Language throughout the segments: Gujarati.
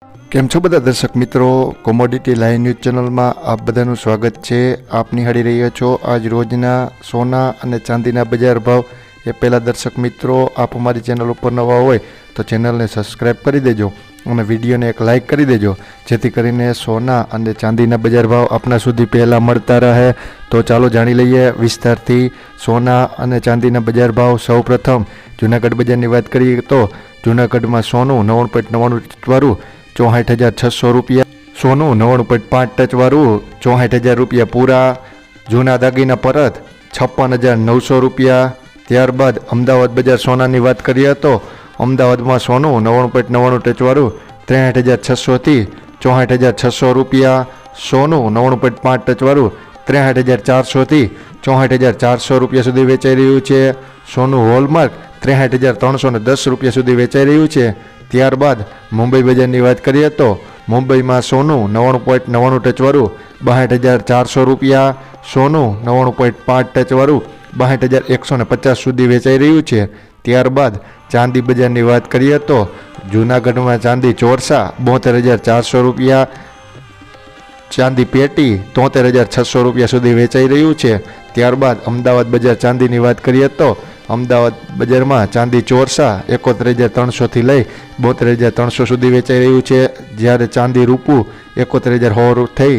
કેમ છો બધા દર્શક મિત્રો, કોમોડિટી લાઈવ ન્યૂઝ ચેનલમાં આપ બધાનું સ્વાગત છે। આપ નિહાળી રહ્યા છો આજ રોજના સોના અને ચાંદીના બજાર ભાવ। એ પહેલાં દર્શક મિત્રો, આપ અમારી ચેનલ ઉપર નવા હોય તો ચેનલને સબસ્ક્રાઈબ કરી દેજો અને વિડીયોને એક લાઇક કરી દેજો, જેથી કરીને સોના અને ચાંદીના બજાર ભાવ આપના સુધી પહેલાં મળતા રહે। તો ચાલો જાણી લઈએ વિસ્તારથી સોના અને ચાંદીના બજાર ભાવ। સૌપ્રથમ જૂનાગઢ બજારની વાત કરીએ તો જૂનાગઢમાં સોનું 99.99 વાળું 64,600 રૂપિયા, સોનું 99.5 ટચ વાળું 64,000 રૂપિયા પૂરા, જૂના દાગીના પરત 56,900 રૂપિયા। ત્યારબાદ અમદાવાદ બજાર સોનાની વાત કરીએ તો અમદાવાદમાં સોનું 99.99 ટચ વાળું 63,600થી 64,600 રૂપિયા, સોનું 99.5 ટચ વાળું 63,400થી 64,400 રૂપિયા સુધી વેચાઈ રહ્યું છે। સોનું હોલમાર્ક 63,310 રૂપિયા સુધી વેચાઈ રહ્યું છે। ત્યારબાદ મુંબઈ બજારની વાત કરીએ તો મુંબઈમાં સોનું 99.99 ટચ વાળું 62,400 રૂપિયા, સોનું 99.5 ટચ વાળું 62,150 સુધી વેચાઈ રહ્યું છે। ત્યારબાદ ચાંદી બજારની વાત કરીએ તો જૂનાગઢમાં ચાંદી ચોરસા 72,400 રૂપિયા, ચાંદી પેટી 73,600 રૂપિયા સુધી વેચાઈ રહ્યું છે। ત્યારબાદ અમદાવાદ બજાર ચાંદીની વાત કરીએ તો અમદાવાદ બજારમાં ચાંદી ચોરસા 71,300થી લઈ 72,300 સુધી વેચાઈ રહ્યું છે, જ્યારે ચાંદી રૂપું 71,100 થઈ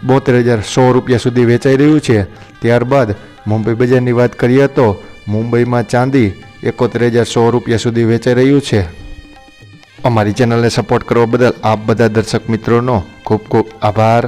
72,100 રૂપિયા સુધી વેચાઈ રહ્યું છે। ત્યારબાદ મુંબઈ બજારની વાત કરીએ તો મુંબઈમાં ચાંદી 71,100 રૂપિયા સુધી વેચાઈ રહ્યું છે। અમારી ચેનલને સપોર્ટ કરવા બદલ આપ બધા દર્શક મિત્રોનો ખૂબ ખૂબ આભાર।